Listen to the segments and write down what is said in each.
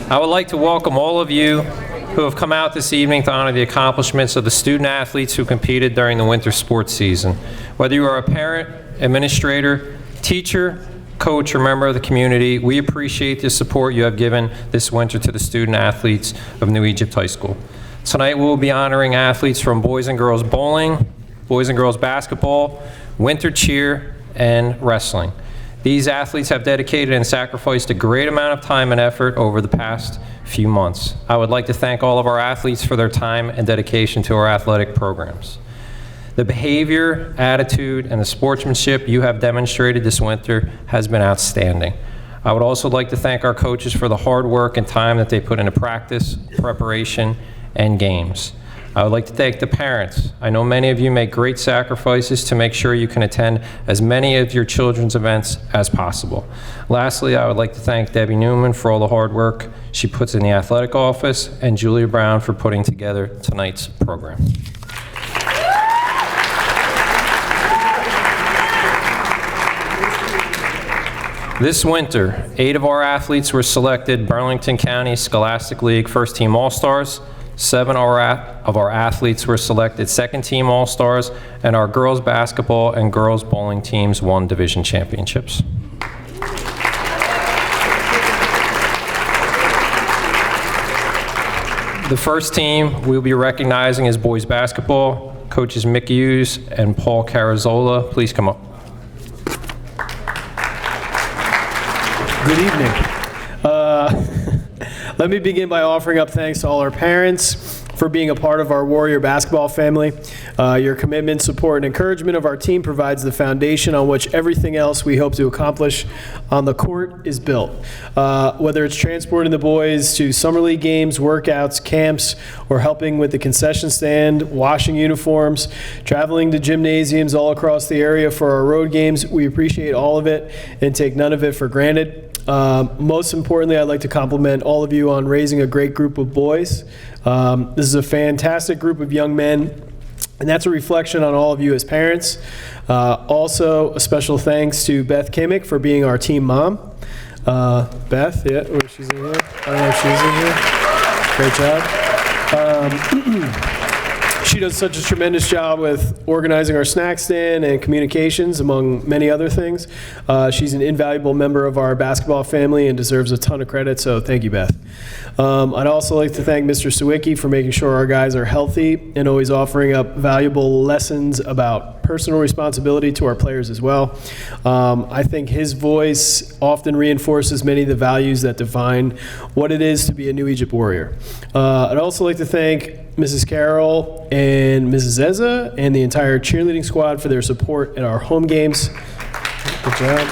I would like to welcome all of you who have come out this evening to honor the accomplishments of the student athletes who competed during the winter sports season. Whether you are a parent, administrator, teacher, coach, or member of the community, we appreciate the support you have given this winter to the student athletes of New Egypt High School. Tonight we will be honoring athletes from boys and girls bowling, boys and girls basketball, winter cheer, and wrestling. These athletes have dedicated and sacrificed a great amount of time and effort over the past few months. I would like to thank all of our athletes for their time and dedication to our athletic programs. The behavior, attitude, and the sportsmanship you have demonstrated this winter has been outstanding. I would also like to thank our coaches for the hard work and time that they put into practice, preparation, and games. I would like to thank the parents. I know many of you make great sacrifices to make sure you can attend as many of your children's events as possible. Lastly, I would like to thank Debbie Newman for all the hard work she puts in the athletic office, and Julia Brown for putting together tonight's program. This winter, 8 of our athletes were selected Burlington County Scholastic League First Team All-Stars. 7 of our athletes were selected Second Team All-Stars, and our girls basketball and girls bowling teams won division championships. The first team we'll be recognizing is boys basketball. Coaches Mick Hughes and Paul Carazola, please come up. Good evening. Let me begin by offering up thanks to all our parents for being a part of our Warrior basketball family. Your commitment, support, and encouragement of our team provides the foundation on which everything else we hope to accomplish on the court is built. Whether it's transporting the boys to summer league games, workouts, camps, or helping with the concession stand, washing uniforms, traveling to gymnasiums all across the area for our road games, we appreciate all of it and take none of it for granted. Most importantly, I'd like to compliment all of you on raising a great group of boys. This is a fantastic group of young men, and that's a reflection on all of you as parents. Also, a special thanks to Beth Kimmick for being our team mom. Beth, yeah, oh, she's in here. I don't know if she's in here. Great job. She does such a tremendous job with organizing our snack stand and communications, among many other things. She's an invaluable member of our basketball family and deserves a ton of credit, so thank you, Beth. I'd also like to thank Mr. Sawicki for making sure our guys are healthy and always offering up valuable lessons about personal responsibility to our players as well. I think his voice often reinforces many of the values that define what it is to be a New Egypt Warrior. I'd also like to thank Mrs. Carroll and Mrs. Eza and the entire cheerleading squad for their support at our home games. Good job.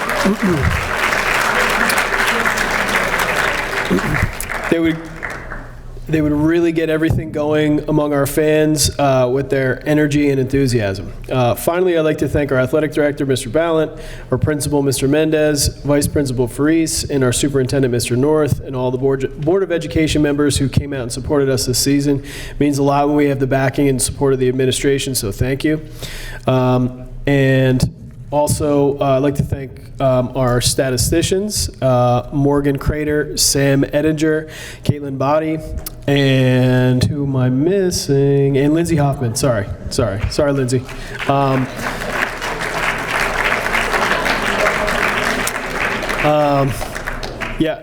They would really get everything going among our fans with their energy and enthusiasm. Finally, I'd like to thank our athletic director, Mr. Ballant, our principal, Mr. Mendez, vice principal Faris, and our superintendent, Mr. North, and all the Board of Education members who came out and supported us this season. It means a lot when we have the backing and support of the administration, so thank you. And also, I'd like to thank our statisticians, Morgan Crater, Sam Edinger, Caitlin Body, and who am I missing? And Lindsay Hoffman. Sorry, Lindsay. Yeah,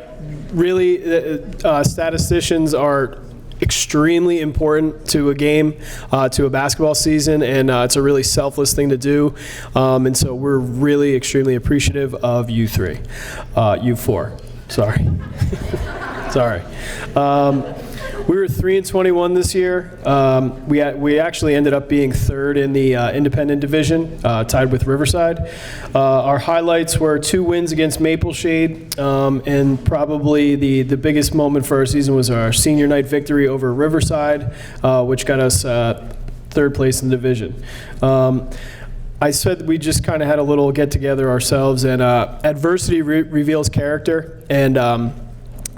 really, statisticians are extremely important to a game, to a basketball season, and it's a really selfless thing to do. And so we're really extremely appreciative of you three. You four. Sorry. Sorry. We were 3-21 this year. We actually ended up being third in the independent division, tied with Riverside. Our highlights were 2 wins against Maple Shade, and probably the biggest moment for our season was our senior night victory over Riverside, which got us third place in the division. I said we just kind of had a little get together ourselves, and adversity reveals character, and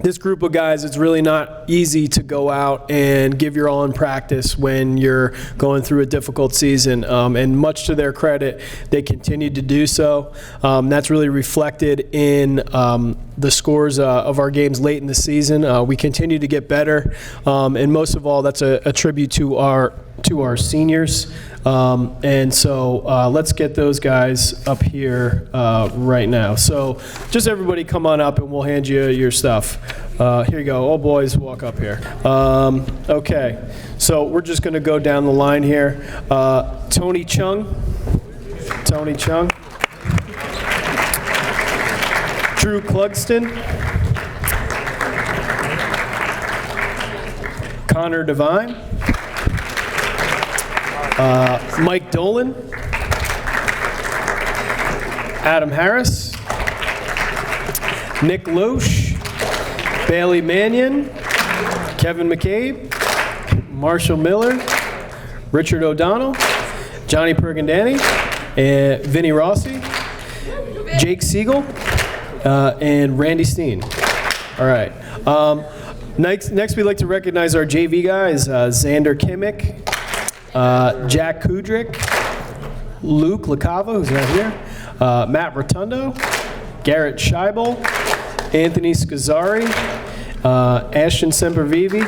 this group of guys, it's really not easy to go out and give your all in practice when you're going through a difficult season. And much to their credit, they continued to do so. That's really reflected in the scores of our games late in the season. We continue to get better, and most of all, that's a tribute to our seniors. And so let's get those guys up here right now. So just everybody come on up and we'll hand you your stuff. Here you go. All boys, walk up here. Okay. So we're just going to go down the line here. Tony Chung. Drew Clugston. Connor Devine. Mike Dolan, Adam Harris, Nick Loesch, Bailey Mannion, Kevin McCabe, Marshall Miller, Richard O'Donnell, Johnny Pergandani, and Vinny Rossi, Jake Siegel, and Randy Steen. All right. Next, we'd like to recognize our JV guys, Xander Kimmick, Jack Kudrick, Luke LaCava, who's right here, Matt Rotundo, Garrett Scheibel, Anthony Scazzari, Ashton Sempervivi,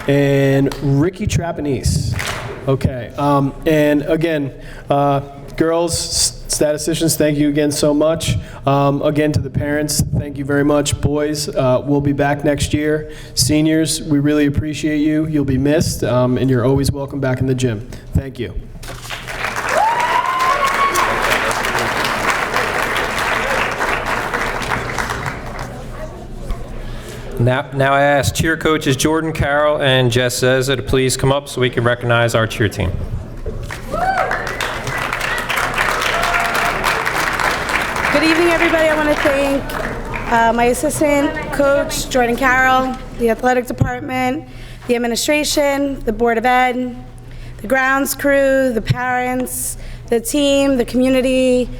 and Ricky Trapanese. Okay, and again, girls, statisticians, thank you again so much. Again, to the parents, thank you very much. Boys, we'll be back next year. Seniors, we really appreciate you. You'll be missed, and you're always welcome back in the gym. Thank you. Now I ask cheer coaches Jordan Carroll and Jess Zeza to please come up so we can recognize our cheer team. Good evening, everybody. I want to thank my assistant coach, Jordan Carroll, the athletic department, the administration, the Board of Ed, the grounds crew, the parents, the team, the community,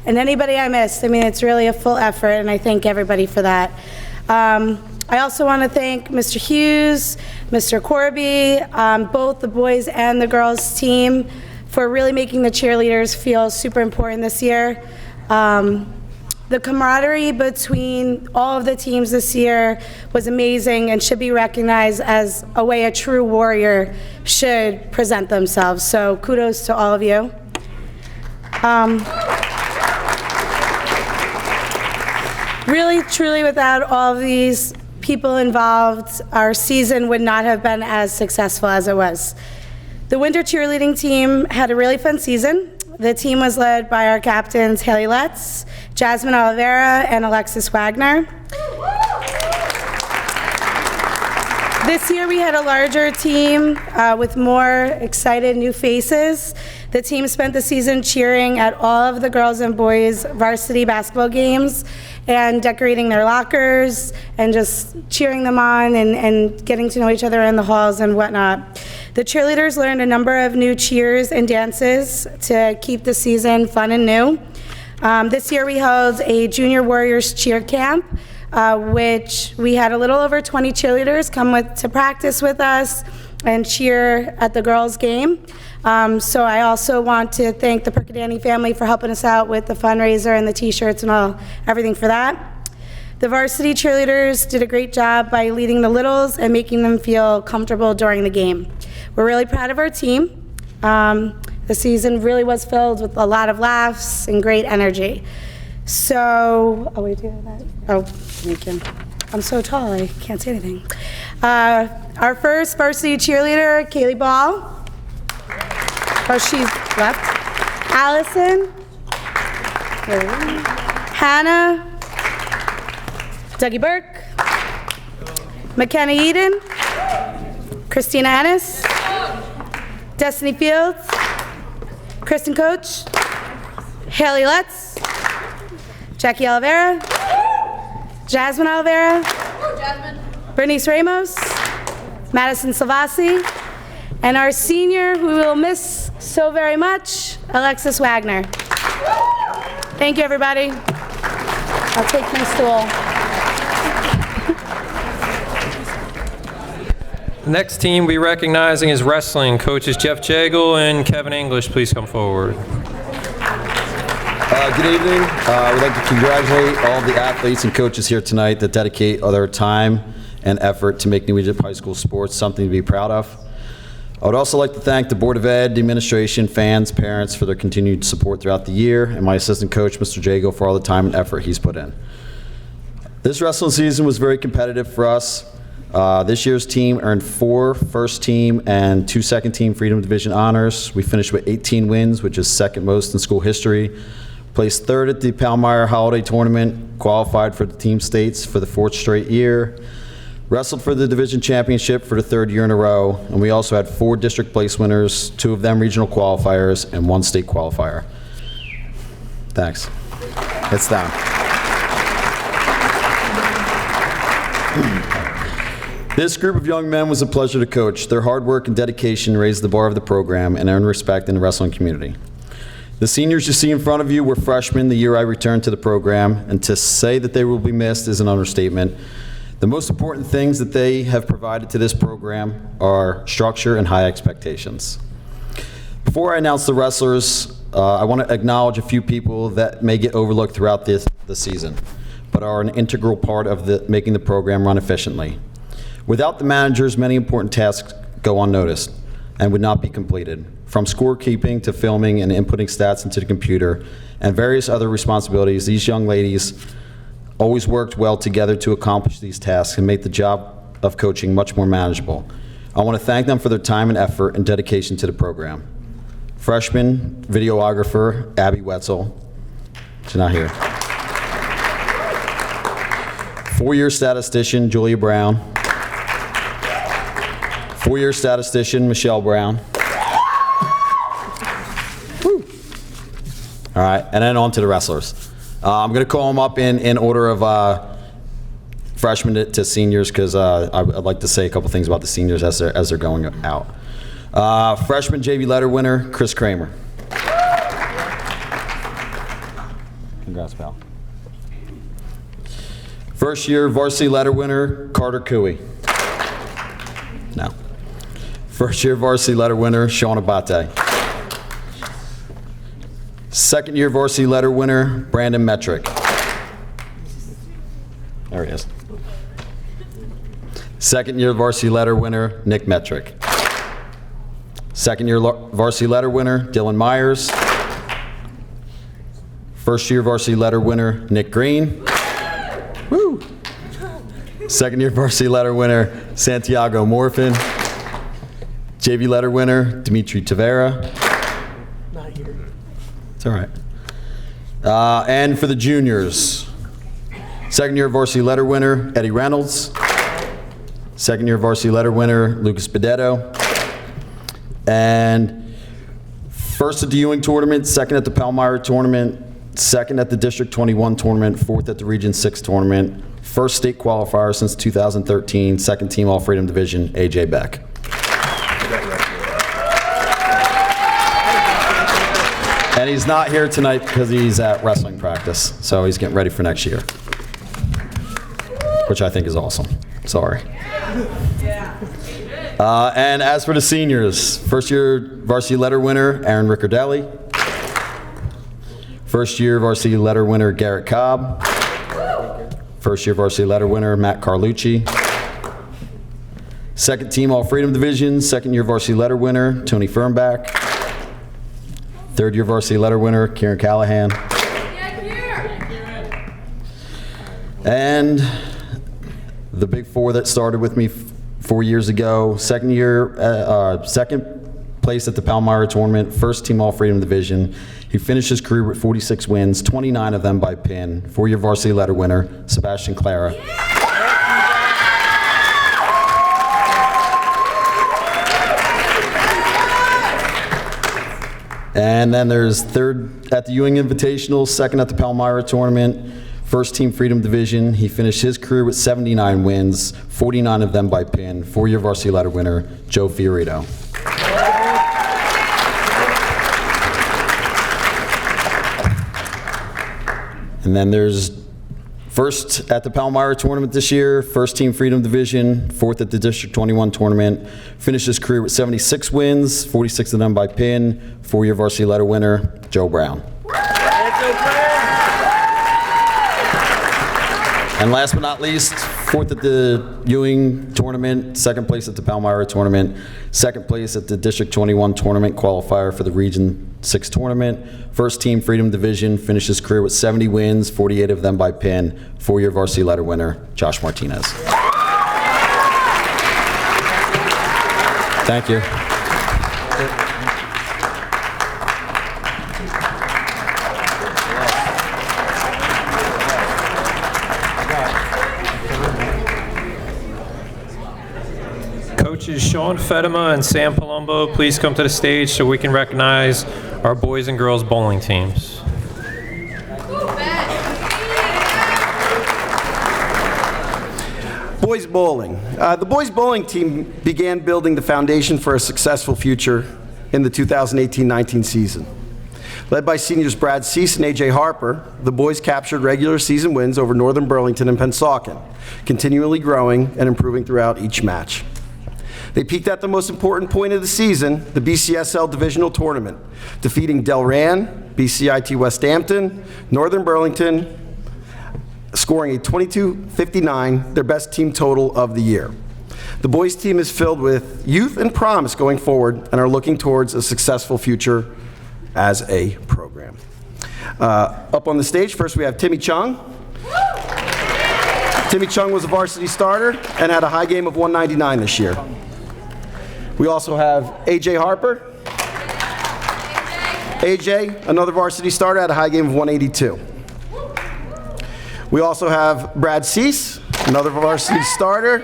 and anybody I missed. I mean, it's really a full effort, and I thank everybody for that. I also want to thank Mr. Hughes, Mr. Corby, both the boys and the girls team for really making the cheerleaders feel super important this year. The camaraderie between all of the teams this year was amazing and should be recognized as a way a true warrior should present themselves. So kudos to all of you. Really, truly, without all of these people involved, our season would not have been as successful as it was. The winter cheerleading team had a really fun season. The team was led by our captains Haley Letts, Jasmine Oliveira, and Alexis Wagner. This year we had a larger team with more excited new faces. The team spent the season cheering at all of the girls and boys varsity basketball games and decorating their lockers and just cheering them on and getting to know each other in the halls and whatnot. The cheerleaders learned a number of new cheers and dances to keep the season fun and new. This year we held a Junior Warriors cheer camp, which we had a little over 20 cheerleaders come to practice with us and cheer at the girls' game. So I also want to thank the Percadani family for helping us out with the fundraiser and the t-shirts and everything for that. The varsity cheerleaders did a great job by leading the littles and making them feel comfortable during the game. We're really proud of our team. The season really was filled with a lot of laughs and great energy. So, oh wait, do you have that? Oh, you can. I'm so tall, I can't see anything. Our first varsity cheerleader, Kaylee Ball. Oh, she's left. Allison. Hannah. Dougie Burke. McKenna Eden. Christina Ennis. Destiny Fields. Kristen Coach. Haley Letts. Jackie Oliveira. Jasmine Oliveira. Bernice Ramos. Madison Salvasi. And our senior, who we'll miss so very much, Alexis Wagner. Thank you, everybody. I'll take my stool. The next team we'll be recognizing is wrestling. Coaches Jeff Jagle and Kevin English, please come forward. Good evening. We'd like to congratulate all of the athletes and coaches here tonight that dedicate their time and effort to make New Egypt High School sports something to be proud of. I would also like to thank the Board of Ed, the administration, fans, parents for their continued support throughout the year, and my assistant coach, Mr. Jago, for all the time and effort he's put in. This wrestling season was very competitive for us. This year's team earned 4 first team and 2 second team Freedom Division honors. We finished with 18 wins, which is second most in school history. Placed 3rd at the Palmyra Holiday Tournament, qualified for the team states for the 4th straight year, wrestled for the division championship for the 3rd year in a row, and we also had 4 district place winners, 2 of them regional qualifiers, and 1 state qualifier. Thanks. It's down. This group of young men was a pleasure to coach. Their hard work and dedication raised the bar of the program and earned respect in the wrestling community. The seniors you see in front of you were freshmen the year I returned to the program, and to say that they will be missed is an understatement. The most important things that they have provided to this program are structure and high expectations. Before I announce the wrestlers, I want to acknowledge a few people that may get overlooked throughout the season, but are an integral part of making the program run efficiently. Without the managers, many important tasks go unnoticed and would not be completed, from scorekeeping to filming and inputting stats into the computer and various other responsibilities. These young ladies always worked well together to accomplish these tasks and make the job of coaching much more manageable. I want to thank them for their time and effort and dedication to the program. Freshman videographer Abby Wetzel, she's not here. 4-year statistician Julia Brown. 4-year statistician Michelle Brown. Woo. All right, and then on to the wrestlers. I'm going to call them up in order of freshmen to seniors, because I'd like to say a couple things about the seniors as they're going out. Freshman JV letter winner Chris Kramer. Congrats, pal. First year varsity letter winner Carter Cooey. No. First year varsity letter winner Sean Abate. Second year varsity letter winner Brandon Metrick. There he is. Second year varsity letter winner Nick Metrick. Second year varsity letter winner Dylan Myers. First year varsity letter winner Nick Green. Woo! Second year varsity letter winner Santiago Morfin. JV letter winner Dimitri Tavera. Not here. It's all right. And for the juniors, second year varsity letter winner Eddie Reynolds. Second year varsity letter winner Lucas Bedetto. And first at the Ewing tournament, second at the Palmyra tournament, second at the District 21 tournament, fourth at the Region 6 tournament, first state qualifier since 2013, second team All Freedom Division, AJ Beck. And he's not here tonight because he's at wrestling practice, so he's getting ready for next year, which I think is awesome. Sorry. And as for the seniors, first year varsity letter winner Aaron Riccardelli. First year varsity letter winner Garrett Cobb. First year varsity letter winner Matt Carlucci. Second team All Freedom Division, second year varsity letter winner Tony Fernbach. Third year varsity letter winner Kieran Callahan. And the big four that started with me 4 years ago, second place at the Palmyra tournament, first team All Freedom Division. He finished his career with 46 wins, 29 of them by pin. 4-year varsity letter winner, Sebastian Clara. And then there's third at the Ewing Invitational, second at the Palmyra tournament, first team Freedom Division. He finished his career with 79 wins, 49 of them by pin. 4-year varsity letter winner, Joe Fiorito. And then there's First at the Palmyra tournament this year, first team Freedom Division, fourth at the District 21 tournament. Finished his career with 76 wins, 46 of them by pin. 4-year varsity letter winner, Joe Brown. And last but not least, fourth at the Ewing tournament, second place at the Palmyra tournament, second place at the District 21 tournament qualifier for the Region 6 tournament. First team Freedom Division, finished his career with 70 wins, 48 of them by pin. 4-year varsity letter winner, Josh Martinez. Thank you. Coaches Sean Fedema and Sam Palumbo, please come to the stage so we can recognize our boys and girls bowling teams. Boys bowling. The boys bowling team began building the foundation for a successful future in the 2018-19 season. Led by seniors Brad Cease and A.J. Harper, the boys captured regular season wins over Northern Burlington and Pennsauken, continually growing and improving throughout each match. They peaked at the most important point of the season, the BCSL Divisional Tournament, defeating Delran, BCIT West Hampton, Northern Burlington, scoring a 22-59, their best team total of the year. The boys team is filled with youth and promise going forward and are looking towards a successful future as a program. Up on the stage, first we have Timmy Chung. Timmy Chung was a varsity starter and had a high game of 199 this year. We also have AJ Harper. AJ, another varsity starter, had a high game of 182. We also have Brad Cease, another varsity starter.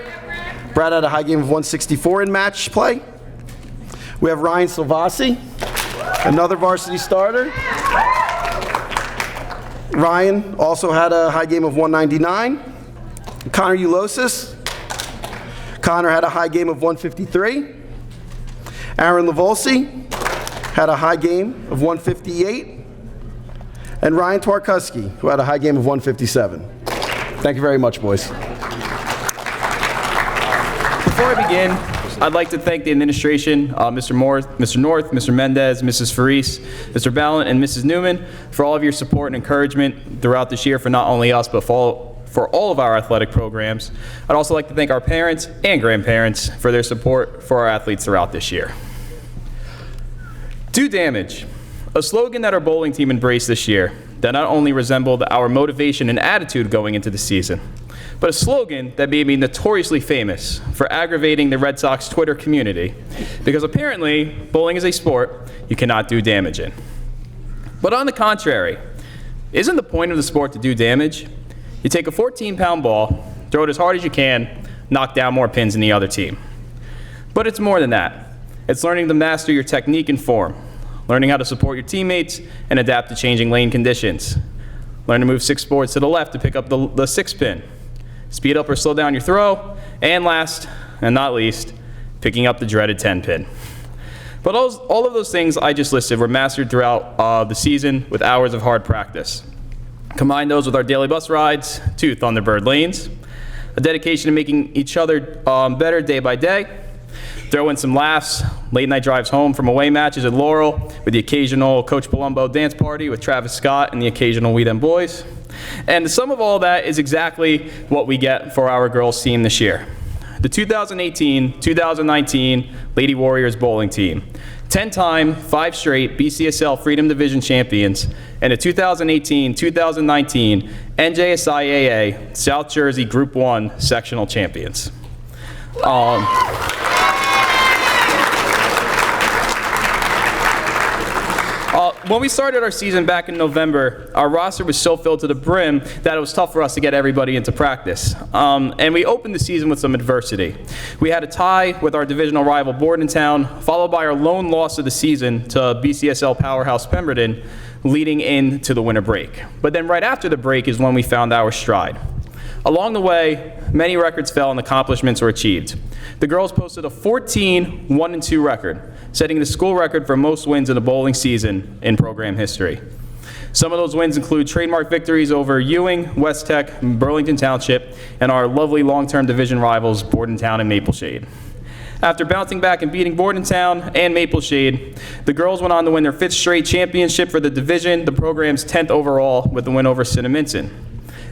Brad had a high game of 164 in match play. We have Ryan Silvasi, another varsity starter. Ryan also had a high game of 199. Connor Ulosis. Connor had a high game of 153. Aaron Lavolsi had a high game of 158. And Ryan Twarkuski, who had a high game of 157. Thank you very much, boys. Before I begin, I'd like to thank the administration, Mr. North, Mr. Mendez, Mrs. Faris, Mr. Ballant, and Mrs. Newman for all of your support and encouragement throughout this year for not only us, but for all of our athletic programs. I'd also like to thank our parents and grandparents for their support for our athletes throughout this year. Do damage, a slogan that our bowling team embraced this year that not only resembled our motivation and attitude going into the season, but a slogan that made me notoriously famous for aggravating the Red Sox Twitter community, because apparently bowling is a sport you cannot do damage in. But on the contrary, isn't the point of the sport to do damage? You take a 14-pound ball, throw it as hard as you can, knock down more pins than the other team. But it's more than that. It's learning to master your technique and form, learning how to support your teammates and adapt to changing lane conditions. Learn to move 6 boards to the left to pick up the 6 pin. Speed up or slow down your throw, and last and not least, picking up the dreaded 10 pin. But all of those things I just listed were mastered throughout the season with hours of hard practice. Combine those with our daily bus rides to Thunderbird lanes, a dedication to making each other better day by day, throw in some laughs, late night drives home from away matches at Laurel with the occasional Coach Palumbo dance party with Travis Scott and the occasional We Them Boys. And the sum of all that is exactly what we get for our girls team this year. The 2018-2019 Lady Warriors bowling team, 10-time, 5 straight BCSL Freedom Division champions, and the 2018-2019 NJSIAA South Jersey Group 1 sectional champions. When we started our season back in November, our roster was so filled to the brim that it was tough for us to get everybody into practice. And we opened the season with some adversity. We had a tie with our divisional rival Bordentown, followed by our lone loss of the season to BCSL powerhouse Pemberton, leading into the winter break. But then right after the break is when we found our stride. Along the way, many records fell and accomplishments were achieved. The girls posted a 14-1-2 record, setting the school record for most wins in a bowling season in program history. Some of those wins include trademark victories over Ewing, West Tech, Burlington Township, and our lovely long-term division rivals, Bordentown and Maple Shade. After bouncing back and beating Bordentown and Maple Shade, the girls went on to win their 5th straight championship for the division, the program's 10th overall, with the win over Cinnaminson.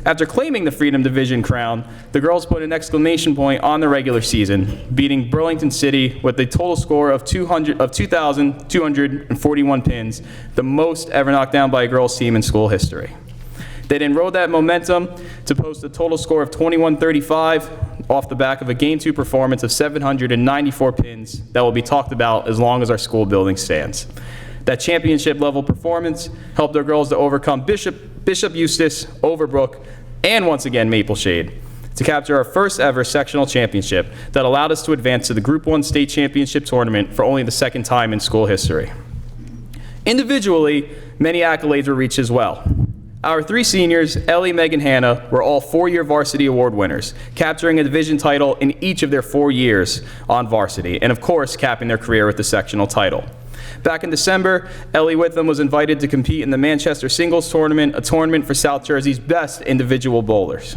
After claiming the Freedom Division crown, the girls put an exclamation point on the regular season, beating Burlington City with a total score of 2,241 pins, the most ever knocked down by a girls' team in school history. They then rode that momentum to post a total score of 2135 off the back of a Game 2 performance of 794 pins that will be talked about as long as our school building stands. That championship-level performance helped our girls to overcome Bishop Eustis, Overbrook, and once again Maple Shade to capture our first ever sectional championship that allowed us to advance to the Group 1 state championship tournament for only the 2nd time in school history. Individually, many accolades were reached as well. Our 3 seniors, Ellie, Meg, and Hannah, were all 4-year varsity award winners, capturing a division title in each of their 4 years on varsity, and of course, capping their career with the sectional title. Back in December, Ellie Witham was invited to compete in the Manchester Singles Tournament, a tournament for South Jersey's best individual bowlers.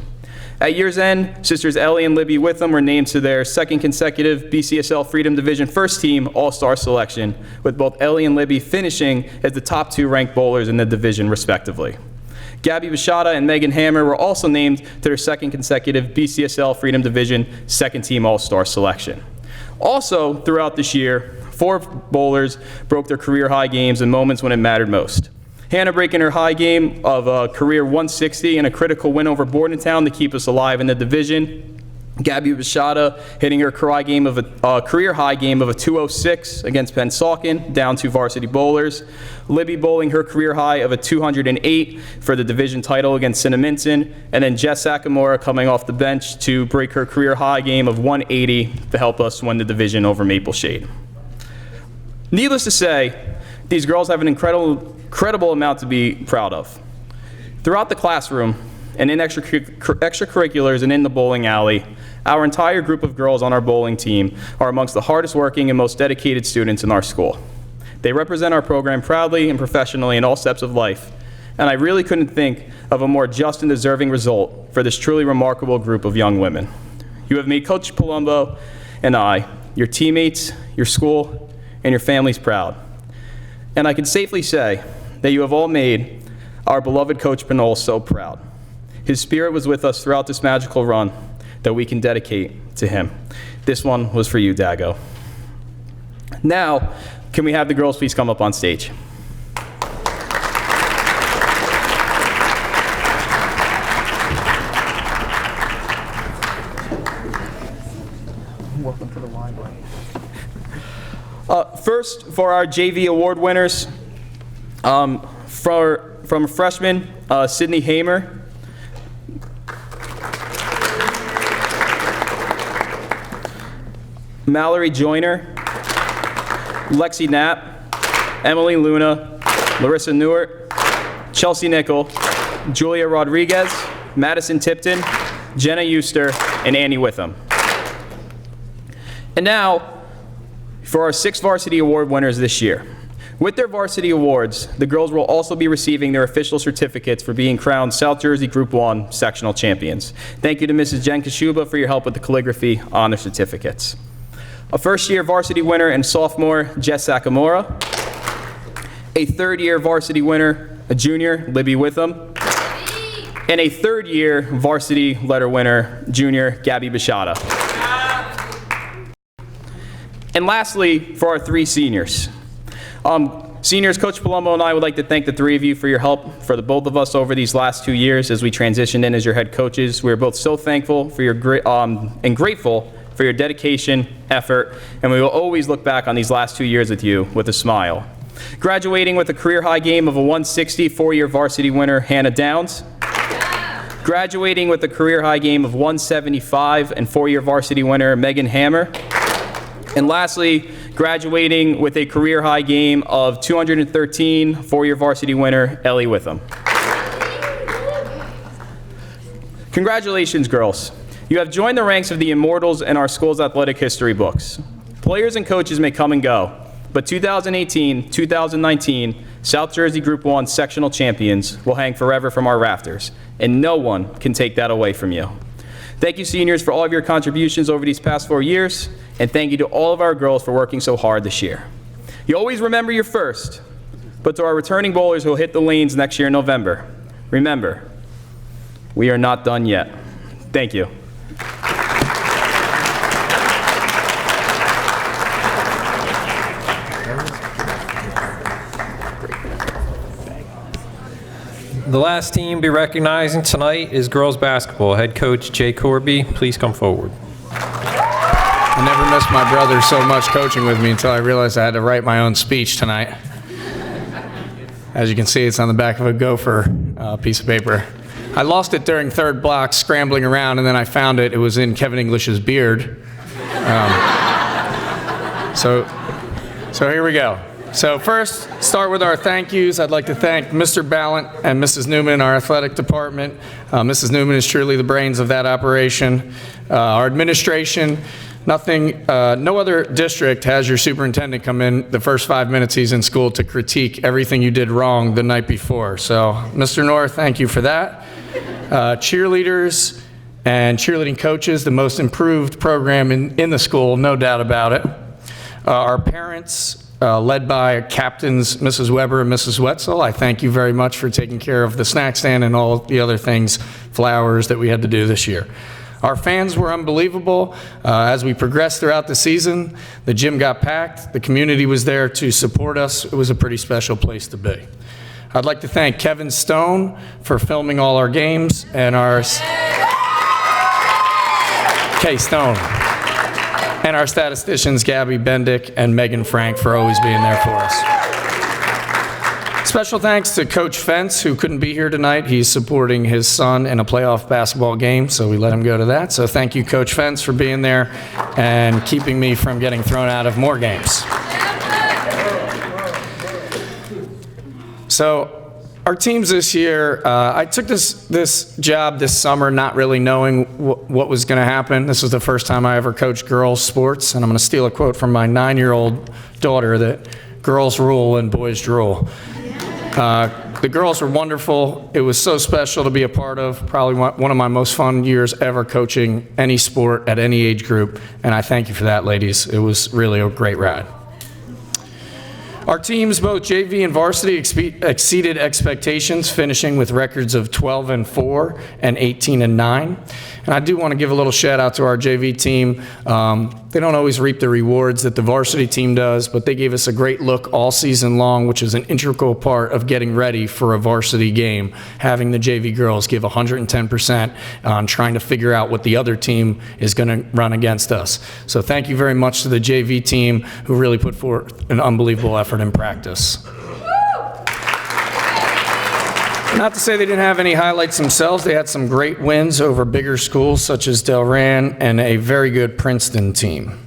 At year's end, sisters Ellie and Libby Witham were named to their 2nd consecutive BCSL Freedom Division First Team All-Star selection, with both Ellie and Libby finishing as the top 2 ranked bowlers in the division, respectively. Gabby Bashada and Megan Hammer were also named to their 2nd consecutive BCSL Freedom Division 2nd Team All-Star selection. Also, throughout this year, 4 bowlers broke their career high games in moments when it mattered most. Hannah breaking her high game of a career 160 and a critical win over Bordentown to keep us alive in the division. Gabby Bashada hitting her career high game of a 206 against Pennsauken, down 2 varsity bowlers. Libby bowling her career high of a 208 for the division title against Cinnaminson, and then Jess Sakamura coming off the bench to break her career high game of 180 to help us win the division over Maple Shade. Needless to say, these girls have an incredible amount to be proud of. Throughout the classroom, and in extracurriculars and in the bowling alley, our entire group of girls on our bowling team are amongst the hardest working and most dedicated students in our school. They represent our program proudly and professionally in all steps of life, and I really couldn't think of a more just and deserving result for this truly remarkable group of young women. You have made Coach Palumbo and I, your teammates, your school, and your families proud. And I can safely say that you have all made our beloved Coach Pinole so proud. His spirit was with us throughout this magical run that we can dedicate to him. This one was for you, Dago. Now, can we have the girls please come up on stage? Welcome to the limelight. First, for our JV award winners, from freshman Sydney Hamer. Mallory Joyner, Lexi Knapp, Emily Luna, Larissa Newart, Chelsea Nickel, Julia Rodriguez, Madison Tipton, Jenna Euster, and Annie Witham. And now, for our 6 varsity award winners this year. With their varsity awards, the girls will also be receiving their official certificates for being crowned South Jersey Group 1 sectional champions. Thank you to Mrs. Jen Kashuba for your help with the calligraphy on their certificates. A first-year varsity winner and sophomore, Jess Sakamura. A third-year varsity winner, a junior, Libby Witham. And a third-year varsity letter winner, junior, Gabby Bashada. And lastly, for our 3 seniors. Seniors, Coach Palumbo and I would like to thank the 3 of you for your help for the both of us over these last 2 years as we transitioned in as your head coaches. We are both so thankful for your and grateful for your dedication, effort, and we will always look back on these last 2 years with you with a smile. Graduating with a career high game of a 160, 4-year varsity winner, Hannah Downs. Graduating with a career high game of 175 and 4-year varsity winner, Megan Hammer. And lastly, graduating with a career high game of 213, 4-year varsity winner, Ellie Witham. Congratulations, girls. You have joined the ranks of the immortals in our school's athletic history books. Players and coaches may come and go, but 2018, 2019 South Jersey Group 1 sectional champions will hang forever from our rafters, and no one can take that away from you. Thank you, seniors, for all of your contributions over these past 4 years, and thank you to all of our girls for working so hard this year. You always remember your first, but to our returning bowlers who will hit the lanes next year in November, remember, we are not done yet. Thank you. The last team to be recognizing tonight is girls basketball. Head coach Jay Corby, please come forward. I never missed my brother so much coaching with me until I realized I had to write my own speech tonight. As you can see, it's on the back of a Gopher piece of paper. I lost it during third block, scrambling around, and then I found it. It was in Kevin English's beard. So here we go. So first, start with our thank yous. I'd like to thank Mr. Ballant and Mrs. Newman, our athletic department. Mrs. Newman is truly the brains of that operation. Our administration, no other district has your superintendent come in the first 5 minutes he's in school to critique everything you did wrong the night before. So, Mr. North, thank you for that. Cheerleaders and cheerleading coaches, the most improved program in the school, no doubt about it. Our parents, led by captains Mrs. Weber and Mrs. Wetzel, I thank you very much for taking care of the snack stand and all the other things, flowers that we had to do this year. Our fans were unbelievable. As we progressed throughout the season, the gym got packed. The community was there to support us. It was a pretty special place to be. I'd like to thank Kevin Stone for filming all our games and our Stone. And our statisticians, Gabby Bendick and Megan Frank, for always being there for us. Special thanks to Coach Fentz, who couldn't be here tonight. He's supporting his son in a playoff basketball game, so we let him go to that. So thank you, Coach Fentz, for being there and keeping me from getting thrown out of more games. So our teams this year, I took this job this summer not really knowing what was going to happen. This was the first time I ever coached girls sports, and I'm going to steal a quote from my 9-year-old daughter that girls rule and boys drool. The girls were wonderful. It was so special to be a part of, probably one of my most fun years ever coaching any sport at any age group, and I thank you for that, ladies. It was really a great ride. Our teams, both JV and varsity, exceeded expectations, finishing with records of 12-4 and 18-9. And I do want to give a little shout out to our JV team. They don't always reap the rewards that the varsity team does, but they gave us a great look all season long, which is an integral part of getting ready for a varsity game, having the JV girls give 110% on trying to figure out what the other team is going to run against us. So thank you very much to the JV team who really put forth an unbelievable effort in practice. Not to say they didn't have any highlights themselves. They had some great wins over bigger schools such as Delran and a very good Princeton team.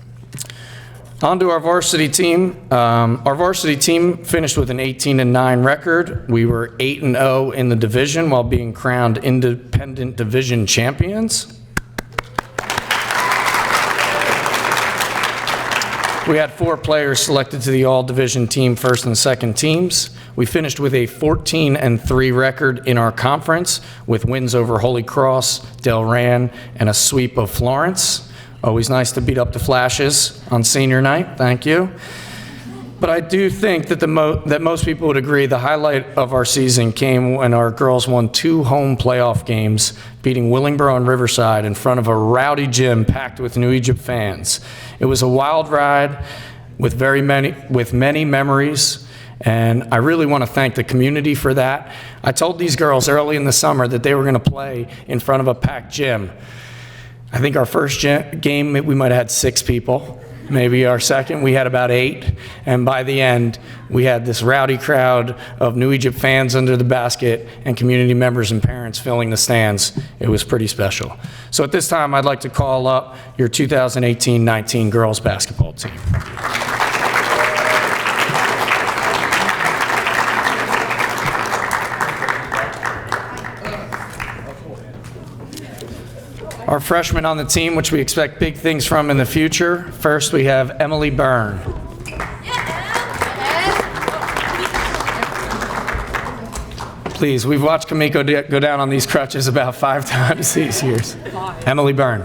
On to our varsity team. Our varsity team finished with an 18-9 record. We were 8-0 in the division while being crowned independent division champions. We had 4 players selected to the all-division team first and second teams. We finished with a 14-3 record in our conference with wins over Holy Cross, Delran, and a sweep of Florence. Always nice to beat up the Flashes on senior night. Thank you. But I do think that that most people would agree the highlight of our season came when our girls won 2 home playoff games, beating Willingboro and Riverside in front of a rowdy gym packed with New Egypt fans. It was a wild ride with many memories, and I really want to thank the community for that. I told these girls early in the summer that they were going to play in front of a packed gym. I think our first game we might have had 6 people. Maybe our second, we had about 8, and by the end, we had this rowdy crowd of New Egypt fans under the basket and community members and parents filling the stands. It was pretty special. So at this time, I'd like to call up your 2018-19 girls basketball team. Our freshmen on the team, which we expect big things from in the future. First, we have Emily Byrne. Please, we've watched Kamiko go down on these crutches about 5 times these years. Emily Byrne.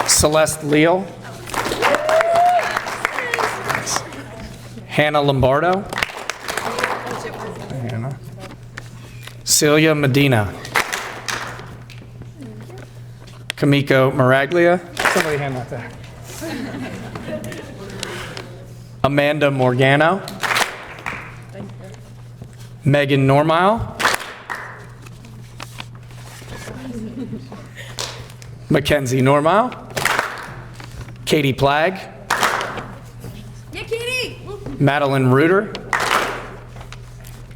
Celeste Leal. Hannah Lombardo. Hannah. Celia Medina. Kamiko Maraglia. Somebody hand that there. Amanda Morgano. Megan Normile. Mackenzie Normile. Katie Plagg. Yeah, Katie! Madeline Reuter.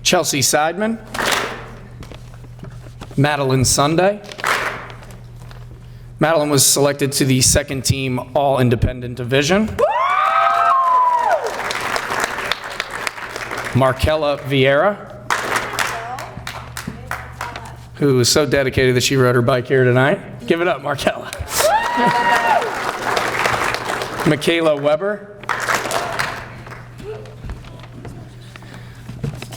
Chelsea Seidman. Madeline Sunday. Madeline was selected to the second team All-Independent Division. Markella Vieira, who is so dedicated that she rode her bike here tonight. Give it up, Markella. Michaela Weber.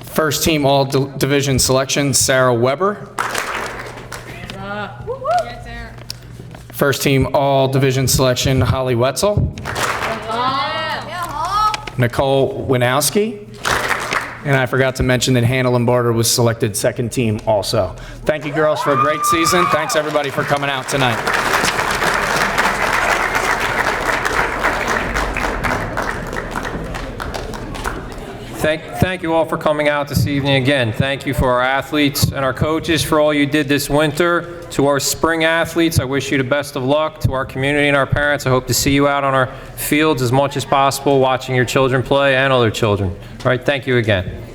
First team All-Division selection, Sarah Weber. First team All-Division selection, Holly Wetzel. Nicole Winowski. And I forgot to mention that Hannah Lombardo was selected second team also. Thank you, girls, for a great season. Thanks, everybody, for coming out tonight. Thank you all for coming out this evening again. Thank you for our athletes and our coaches for all you did this winter. To our spring athletes, I wish you the best of luck. To our community and our parents, I hope to see you out on our fields as much as possible, watching your children play and other children. All right, thank you again.